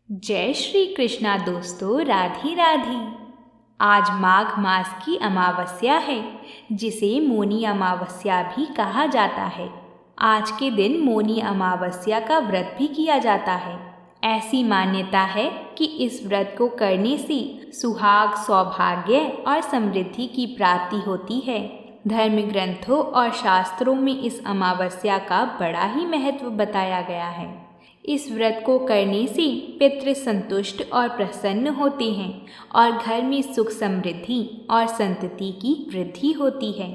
जय श्री कृष्णा दोस्तों, राधे राधे। आज माघ मास की अमावस्या है, जिसे मौनी अमावस्या भी कहा जाता है। आज के दिन मौनी अमावस्या का व्रत भी किया जाता है। ऐसी मान्यता है कि इस व्रत को करने से सुहाग, सौभाग्य और समृद्धि की प्राप्ति होती है। धर्म ग्रंथों और शास्त्रों में इस अमावस्या का बड़ा ही महत्व बताया गया है। इस व्रत को करने से पितृ संतुष्ट और प्रसन्न होते हैं और घर में सुख, समृद्धि और संतति की वृद्धि होती है।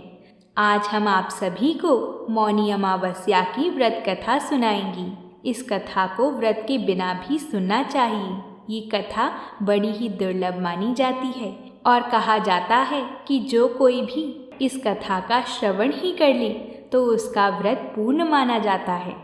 आज हम आप सभी को मौनी अमावस्या की व्रत कथा सुनाएंगी। इस कथा को व्रत के बिना भी सुनना चाहिए। ये कथा बड़ी ही दुर्लभ मानी जाती है और कहा जाता है कि जो कोई भी इस कथा का श्रवण ही कर ले तो उसका व्रत पूर्ण माना जाता है।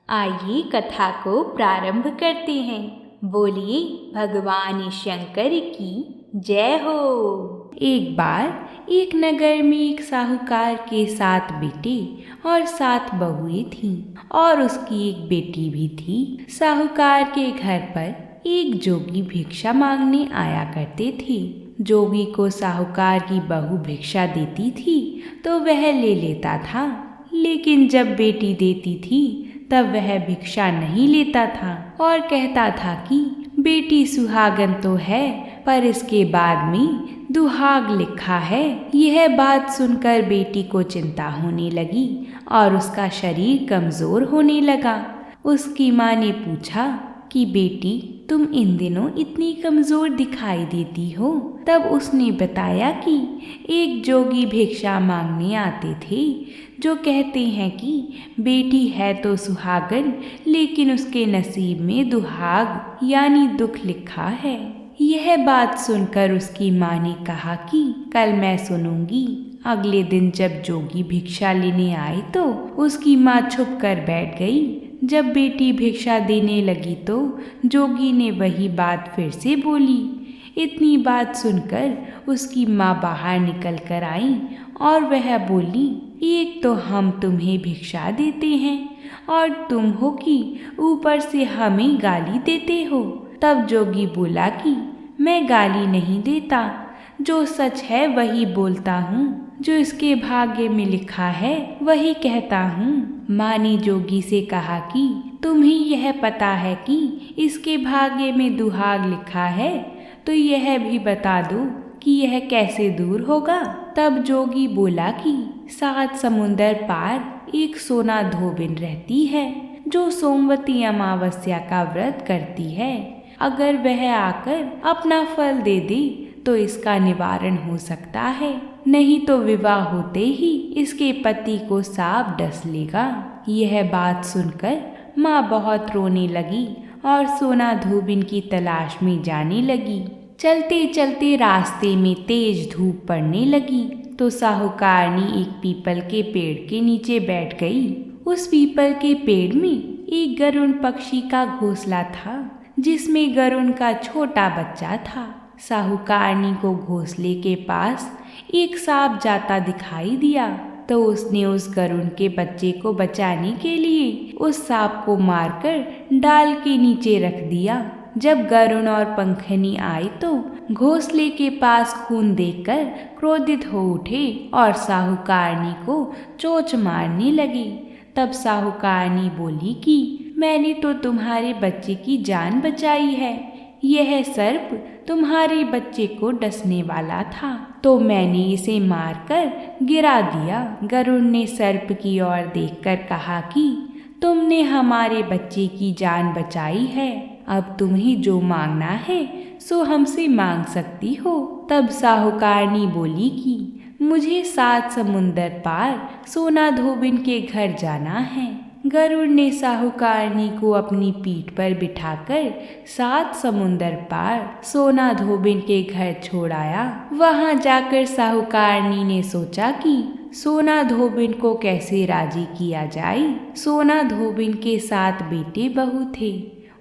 आइए कथा को प्रारंभ करते हैं। बोलिए भगवान शंकर की जय हो। एक बार एक नगर में एक साहूकार के 7 बेटे और 7 बहुएं थीं और उसकी एक बेटी भी थी। साहूकार के घर पर एक जोगी भिक्षा मांगने आया करते थे। जोगी को साहूकार की बहू भिक्षा देती थी तो वह ले लेता था, लेकिन जब बेटी देती थी तब वह भिक्षा नहीं लेता था और कहता था कि बेटी सुहागन तो है, पर इसके बाद में दुहाग लिखा है। यह बात सुनकर बेटी को चिंता होने लगी और उसका शरीर कमजोर होने लगा। उसकी माँ ने पूछा कि बेटी, तुम इन दिनों इतनी कमजोर दिखाई देती हो। तब उसने बताया कि एक जोगी भिक्षा मांगने आते थे, जो कहते हैं कि बेटी है तो सुहागन, लेकिन उसके नसीब में दुहाग यानी दुख लिखा है। यह बात सुनकर उसकी माँ ने कहा कि कल मैं सुनूंगी। अगले दिन जब जोगी भिक्षा लेने आए तो उसकी माँ छुप कर बैठ गई। जब बेटी भिक्षा देने लगी तो जोगी ने वही बात फिर से बोली। इतनी बात सुनकर उसकी माँ बाहर निकल कर आई और वह बोली, एक तो हम तुम्हें भिक्षा देते हैं और तुम हो कि ऊपर से हमें गाली देते हो। तब जोगी बोला कि मैं गाली नहीं देता, जो सच है वही बोलता हूँ, जो इसके भाग्य में लिखा है वही कहता हूँ। माँ ने जोगी से कहा कि तुम्हें यह पता है कि इसके भाग्य में दुहाग लिखा है, तो यह भी बता दो कि यह कैसे दूर होगा। तब जोगी बोला कि 7 समुंदर पार एक सोना धोबिन रहती है, जो सोमवती अमावस्या का व्रत करती है। अगर वह आकर अपना फल दे दे तो इसका निवारण हो सकता है, नहीं तो विवाह होते ही इसके पति को सांप डस लेगा। यह बात सुनकर माँ बहुत रोने लगी और सोना धोबिन की तलाश में जाने लगी। चलते चलते रास्ते में तेज धूप पड़ने लगी तो साहूकारनी एक पीपल के पेड़ के नीचे बैठ गई। उस पीपल के पेड़ में एक गरुड़ पक्षी का घोंसला था, जिसमें गरुड़ का छोटा बच्चा था। साहूकारनी को घोंसले के पास एक सांप जाता दिखाई दिया तो उसने उस गरुड़ के बच्चे को बचाने के लिए उस सांप को मारकर डाल के नीचे रख दिया। जब गरुड़ और पंखनी आए तो घोंसले के पास खून देखकर क्रोधित हो उठे और साहूकारनी को चोंच मारने लगे। तब साहूकारनी बोली कि मैंने तो तुम्हारे बच्चे की जान बचाई है, यह सर्प तुम्हारे बच्चे को डसने वाला था तो मैंने इसे मारकर गिरा दिया। गरुड़ ने सर्प की ओर देखकर कहा कि तुमने हमारे बच्चे की जान बचाई है, अब तुम्हें जो मांगना है सो हमसे मांग सकती हो। तब साहूकारनी बोली कि मुझे 7 समुंदर पार सोना धोबिन के घर जाना है। गरुड़ ने साहूकारनी को अपनी पीठ पर बिठाकर 7 समुंदर पार सोना धोबिन के घर छोड़ाया। वहां जाकर साहूकारनी ने सोचा कि सोना धोबिन को कैसे राजी किया जाए। सोना धोबिन के 7 बेटे बहू थे।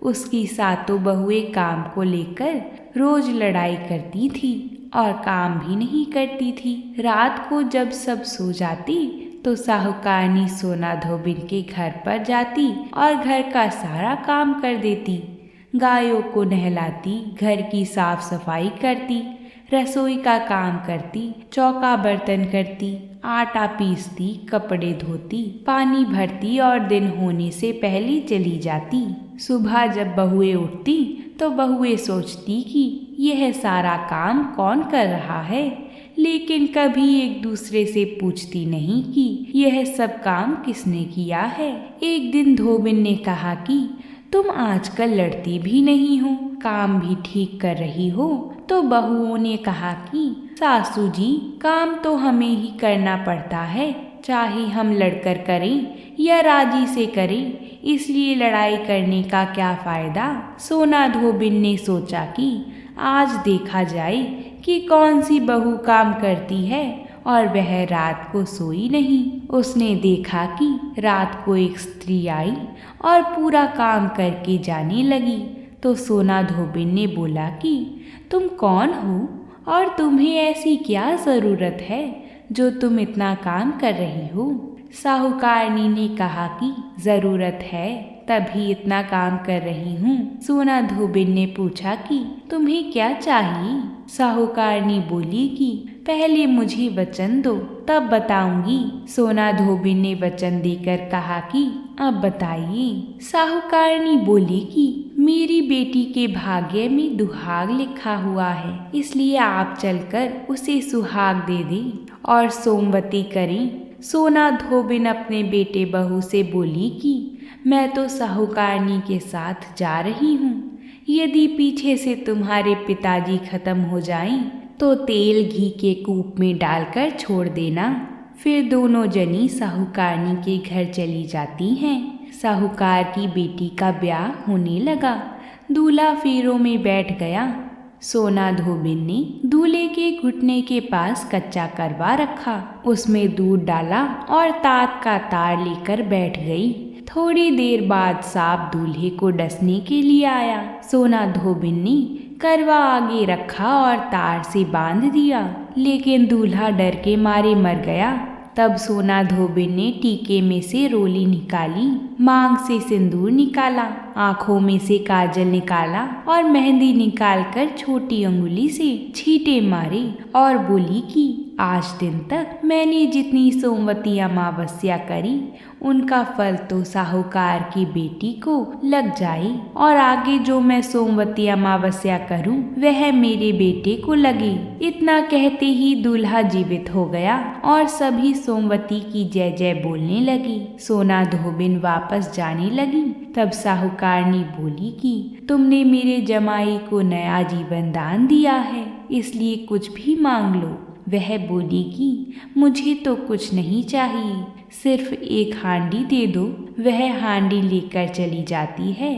उसकी 7 बहुएं काम को लेकर रोज लड़ाई करती थी और काम भी नहीं करती थी। रात को जब सब सो जाती तो साहूकारनी सोना धोबिन के घर पर जाती और घर का सारा काम कर देती। गायों को नहलाती, घर की साफ सफाई करती, रसोई का काम करती, चौका बर्तन करती, आटा पीसती, कपड़े धोती, पानी भरती और दिन होने से पहले चली जाती। सुबह जब बहुएं उठती तो बहुएं सोचती कि यह सारा काम कौन कर रहा है, लेकिन कभी एक दूसरे से पूछती नहीं कि यह सब काम किसने किया है। एक दिन धोबिन ने कहा कि तुम आजकल लड़ती भी नहीं हो, काम भी ठीक कर रही हो। तो बहुओं ने कहा कि सासू जी, काम तो हमें ही करना पड़ता है, चाहे हम लड़कर करें या राजी से करें, इसलिए लड़ाई करने का क्या फायदा। सोना धोबिन ने सोचा कि आज देखा जाए कि कौन सी बहू काम करती है और वह रात को सोई नहीं। उसने देखा कि रात को एक स्त्री आई और पूरा काम करके जाने लगी। तो सोना धोबिन ने बोला कि तुम कौन हो और तुम्हें ऐसी क्या ज़रूरत है जो तुम इतना काम कर रही हो। साहूकारनी ने कहा कि ज़रूरत है तभी इतना काम कर रही हूँ। सोना धोबिन ने पूछा कि तुम्हें क्या चाहिए। साहूकारनी बोली कि पहले मुझे वचन दो, तब बताऊंगी। सोना धोबिन ने वचन देकर कहा कि अब बताइए। साहूकारनी बोली कि मेरी बेटी के भाग्य में दुहाग लिखा हुआ है, इसलिए आप चलकर उसे सुहाग दे दें और सोमवती करें। सोना धोबिन अपने बेटे बहू से बोली कि मैं तो साहूकारनी के साथ जा रही हूँ, यदि पीछे से तुम्हारे पिताजी खत्म हो जाएं तो तेल घी के कूप में डालकर छोड़ देना। फिर दोनों जनी साहूकारनी के घर चली जाती हैं। साहूकार की बेटी का ब्याह होने लगा। दूल्हा फेरों में बैठ गया। सोना धोबिन ने दूल्हे के घुटने के पास कच्चा करवा रखा, उसमें दूध डाला और तात का तार लेकर बैठ गई। थोड़ी देर बाद सांप दूल्हे को डसने के लिए आया। सोना धोबिन ने करवा आगे रखा और तार से बांध दिया, लेकिन दूल्हा डर के मारे मर गया। तब सोना धोबिन ने टीके में से रोली निकाली, मांग से सिंदूर निकाला, आँखों में से काजल निकाला और मेहंदी निकालकर छोटी अंगुली से छींटे मारे और बोली कि आज दिन तक मैंने जितनी सोमवती अमावस्या करी उनका फल तो साहूकार की बेटी को लग जाए और आगे जो मैं सोमवती अमावस्या करूं वह मेरे बेटे को लगे। इतना कहते ही दूल्हा जीवित हो गया और सभी सोमवती की जय जय बोलने लगी। सोना धोबिन वापस जाने लगी। तब साहूकारनी बोली कि तुमने मेरे जमाई को नया जीवन दान दिया है, इसलिए कुछ भी मांग लो। वह बोली कि मुझे तो कुछ नहीं चाहिए, सिर्फ एक हांडी दे दो। वह हांडी लेकर चली जाती है।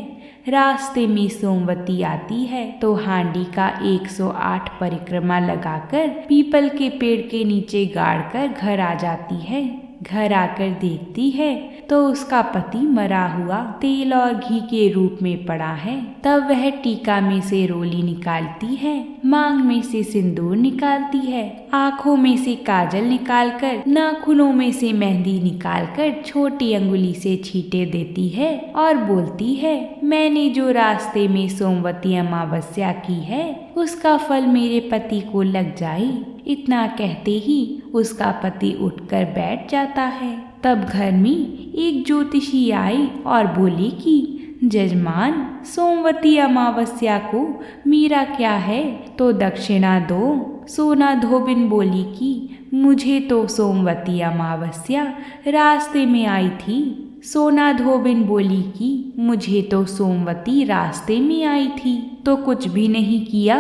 रास्ते में सोमवती आती है तो हांडी का 108 परिक्रमा लगाकर पीपल के पेड़ के नीचे गाड़कर घर आ जाती है। घर आकर देखती है तो उसका पति मरा हुआ तेल और घी के रूप में पड़ा है। तब वह टीका में से रोली निकालती है, मांग में से सिंदूर निकालती है, आँखों में से काजल निकालकर, नाखूनों में से मेहंदी निकालकर छोटी अंगुली से छींटे देती है और बोलती है, मैंने जो रास्ते में सोमवती अमावस्या की है उसका फल मेरे पति को लग जाए। इतना कहते ही उसका पति उठकर बैठ जाता है। तब घर में एक ज्योतिषी आई और बोली कि जजमान, सोमवती अमावस्या को मेरा क्या है तो दक्षिणा दो। सोना धोबिन बोली कि मुझे तो सोमवती अमावस्या रास्ते में आई थी। सोना धोबिन बोली कि मुझे तो सोमवती रास्ते में आई थी तो कुछ भी नहीं किया,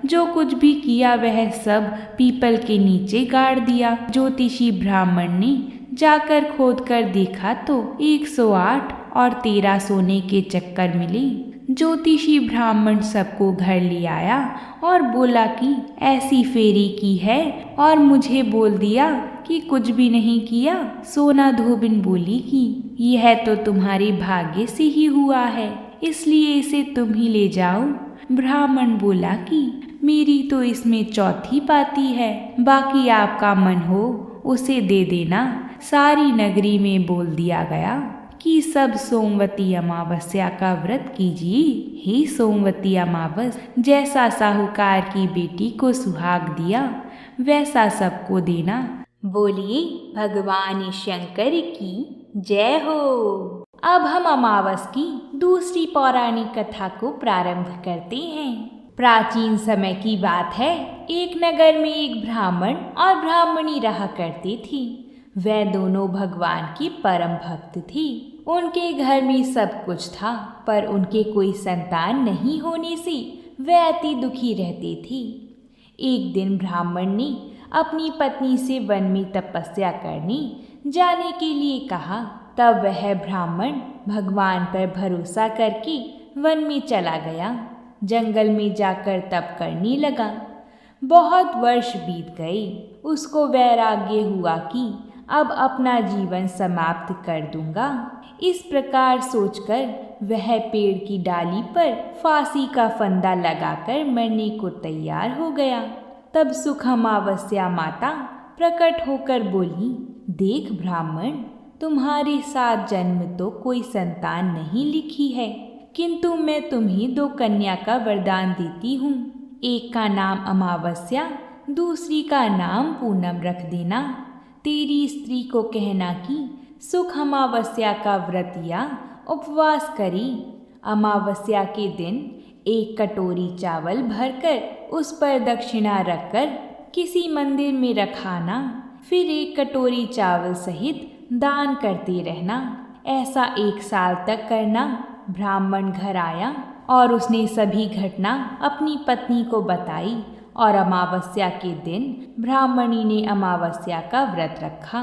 जो कुछ भी किया वह सब पीपल के नीचे गाड़ दिया। ज्योतिषी ब्राह्मण ने जाकर खोद कर देखा तो 108 और 13 सोने के चक्कर मिले। ज्योतिषी ब्राह्मण सबको घर ले आया और बोला कि ऐसी फेरी की है और मुझे बोल दिया कि कुछ भी नहीं किया। सोना धोबिन बोली कि यह तो तुम्हारे भाग्य से ही हुआ है, इसलिए इसे तुम ही ले जाओ। ब्राह्मण बोला कि मेरी तो इसमें चौथी पाती है, बाकी आपका मन हो उसे दे देना। सारी नगरी में बोल दिया गया कि सब सोमवती अमावस्या का व्रत कीजिए। हे सोमवती अमावस, जैसा साहूकार की बेटी को सुहाग दिया वैसा सबको देना। बोलिए भगवान शंकर की जय हो। अब हम अमावस की दूसरी पौराणिक कथा को प्रारंभ करते हैं। प्राचीन समय की बात है। एक नगर में एक ब्राह्मण और ब्राह्मणी रहा करती थी। वे दोनों भगवान की परम भक्त थी। उनके घर में सब कुछ था, पर उनके कोई संतान नहीं होने से वे अति दुखी रहती थी। एक दिन ब्राह्मण ने अपनी पत्नी से वन में तपस्या करने जाने के लिए कहा। तब वह ब्राह्मण भगवान पर भरोसा करके वन में चला गया। जंगल में जाकर तप करने लगा। बहुत वर्ष बीत गए। उसको वैराग्य हुआ कि अब अपना जीवन समाप्त कर दूंगा। इस प्रकार सोचकर वह पेड़ की डाली पर फांसी का फंदा लगाकर मरने को तैयार हो गया। तब सुख अमावस्या माता प्रकट होकर बोली, देख ब्राह्मण, तुम्हारे साथ जन्म तो कोई संतान नहीं लिखी है, किंतु मैं तुम्हें 2 कन्या का वरदान देती हूँ। एक का नाम अमावस्या, दूसरी का नाम पूनम रख देना। तेरी स्त्री को कहना कि सुख अमावस्या का व्रत या उपवास करे। अमावस्या के दिन 1 कटोरी चावल भरकर उस पर दक्षिणा रखकर किसी मंदिर में रखाना। फिर 1 कटोरी चावल सहित दान करते रहना। ऐसा 1 साल तक करना। ब्राह्मण घर आया और उसने सभी घटना अपनी पत्नी को बताई और अमावस्या के दिन ब्राह्मणी ने अमावस्या का व्रत रखा।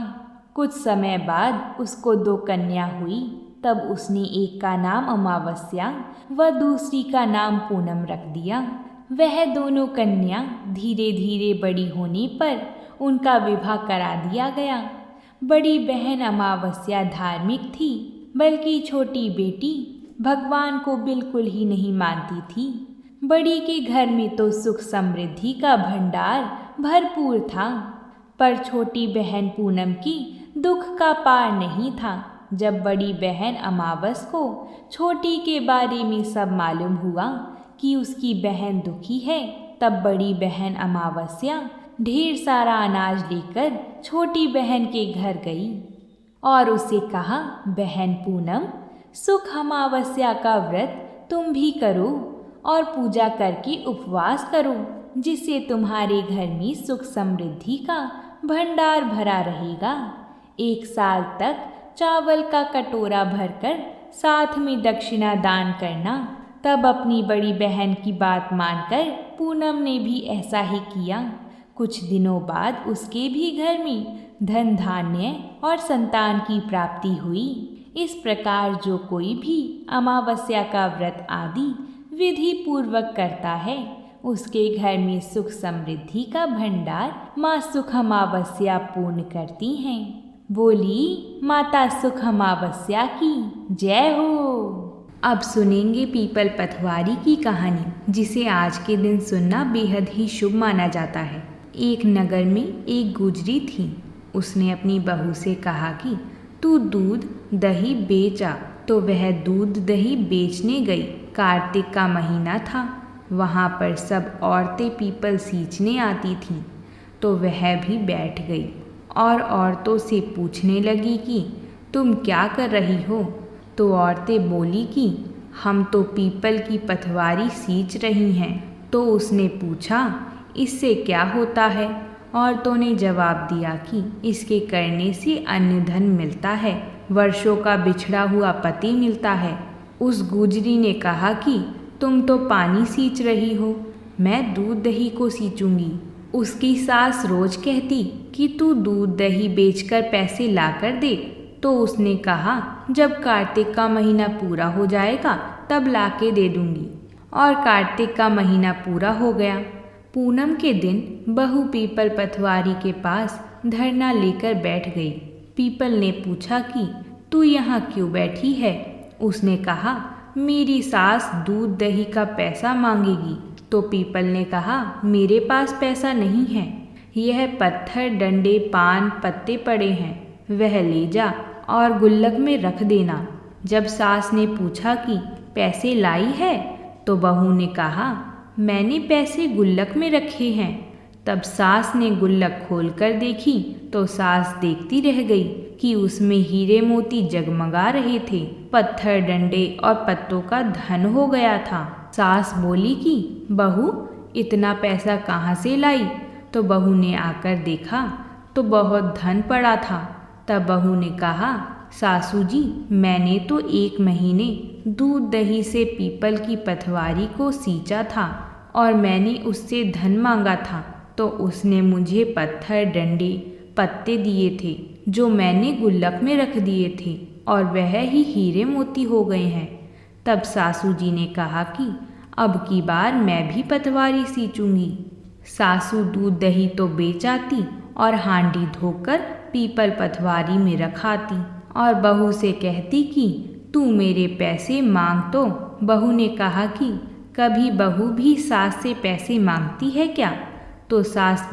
कुछ समय बाद उसको 2 कन्या हुई। तब उसने एक का नाम अमावस्या व दूसरी का नाम पूनम रख दिया। वह दोनों कन्या धीरे धीरे बड़ी होने पर उनका विवाह करा दिया गया। बड़ी बहन अमावस्या धार्मिक थी, बल्कि छोटी बेटी भगवान को बिल्कुल ही नहीं मानती थी। बड़ी के घर में तो सुख समृद्धि का भंडार भरपूर था, पर छोटी बहन पूनम की दुख का पार नहीं था। जब बड़ी बहन अमावस को छोटी के बारे में सब मालूम हुआ कि उसकी बहन दुखी है, तब बड़ी बहन अमावस्या ढेर सारा अनाज लेकर छोटी बहन के घर गई और उसे कहा, बहन पूनम, सुख अमावस्या का व्रत तुम भी करो और पूजा करके उपवास करो, जिससे तुम्हारे घर में सुख समृद्धि का भंडार भरा रहेगा। 1 साल तक चावल का कटोरा भरकर साथ में दक्षिणा दान करना। तब अपनी बड़ी बहन की बात मानकर पूनम ने भी ऐसा ही किया। कुछ दिनों बाद उसके भी घर में धन धान्य और संतान की प्राप्ति हुई। इस प्रकार जो कोई भी अमावस्या का व्रत आदि विधि पूर्वक करता है, उसके घर में सुख समृद्धि का भंडार माँ सुख अमावस्या पूर्ण करती हैं। बोली माता सुख अमावस्या की जय हो। अब सुनेंगे पीपल पथवारी की कहानी, जिसे आज के दिन सुनना बेहद ही शुभ माना जाता है। एक नगर में एक गुजरी थी। उसने अपनी बहू से कहा कि तू दूध दही बेच आ। तो वह दूध दही बेचने गई। कार्तिक का महीना था। वहाँ पर सब औरतें पीपल सींचने आती थीं, तो वह भी बैठ गई और औरतों से पूछने लगी कि तुम क्या कर रही हो। तो औरतें बोली कि हम तो पीपल की पथवारी सींच रही हैं। तो उसने पूछा, इससे क्या होता है। औरतों ने जवाब दिया कि इसके करने से अन्न धन मिलता है, वर्षों का बिछड़ा हुआ पति मिलता है। उस गुजरी ने कहा कि तुम तो पानी सींच रही हो, मैं दूध दही को सींचूंगी। उसकी सास रोज कहती कि तू दूध दही बेचकर पैसे ला कर दे। तो उसने कहा, जब कार्तिक का महीना पूरा हो जाएगा तब ला के दे दूंगी। और कार्तिक का महीना पूरा हो गया। पूनम के दिन बहू पीपल पथवारी के पास धरना लेकर बैठ गई। पीपल ने पूछा कि तू यहाँ क्यों बैठी है। उसने कहा, मेरी सास दूध दही का पैसा मांगेगी। तो पीपल ने कहा, मेरे पास पैसा नहीं है, यह पत्थर डंडे पान पत्ते पड़े हैं, वह ले जा और गुल्लक में रख देना। जब सास ने पूछा कि पैसे लाई है, तो बहू ने कहा, मैंने पैसे गुल्लक में रखे हैं। तब सास ने गुल्लक खोलकर देखी तो सास देखती रह गई कि उसमें हीरे मोती जगमगा रहे थे। पत्थर, डंडे और पत्तों का धन हो गया था। सास बोली कि बहू, इतना पैसा कहाँ से लाई? तो बहू ने आकर देखा तो बहुत धन पड़ा था। तब बहू ने कहा, सासू जी, मैंने तो 1 महीने दूध दही से पीपल की पटवारी को सींचा था और मैंने उससे धन मांगा था, तो उसने मुझे पत्थर, डंडे, पत्ते दिए थे जो मैंने गुल्लक में रख दिए थे, और वह ही हीरे मोती हो गए हैं। तब सासू जी ने कहा कि अब की बार मैं भी पटवारी सींचूंगी। सासू दूध दही तो बेच आती और हांडी धोकर पीपल पटवारी में रखाती और बहू से कहती कि तू मेरे पैसे मांग। तो बहू ने कहा कि कभी बहू भी सास से पैसे मांगती है क्या? तो सास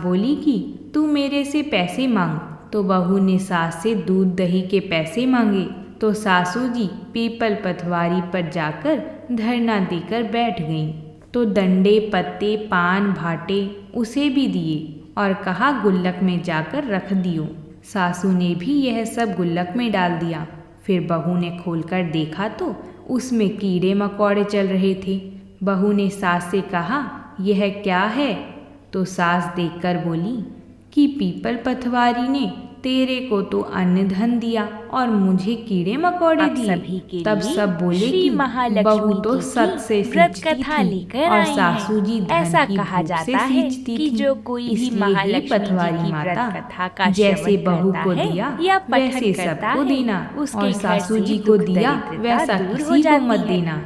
बोली कि तू मेरे से पैसे मांग। तो बहू ने सास से दूध दही के पैसे मांगे। तो सासू जी पीपल पटवारी पर जाकर धरना देकर बैठ गईं। तो डंडे, पत्ते, पान, भाटे उसे भी दिए और कहा गुल्लक में जाकर रख दियो। सासू ने भी यह सब गुल्लक में डाल दिया। फिर बहू ने खोलकर देखा तो उसमें कीड़े मकोड़े चल रहे थे। बहू ने सास से कहा, यह क्या है? तो सास देखकर बोली कि पीपल पटवारी ने तेरे को तो अन्न धन दिया और मुझे कीड़े मकोड़े दिए। तब सब बोले कि बहू तो सच से सींचती थी और सासू जी धन की भूख से सींचती थी। जो कोई भी महालक्ष्मी पटवारी माता जैसे बहू को दिया वैसे सबको देना, और सासू जी को दिया वैसा किसी को मत देना।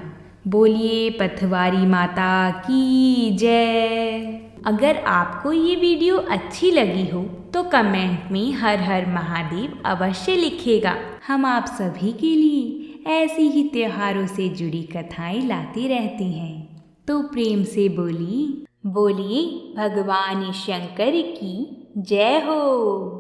बोलिए पटवारी माता की जय। अगर आपको ये वीडियो अच्छी लगी हो तो कमेंट में हर हर महादेव अवश्य लिखिएगा। हम आप सभी के लिए ऐसी ही त्योहारों से जुड़ी कथाएं लाते रहते हैं। तो प्रेम से बोलिए भगवान शंकर की जय हो।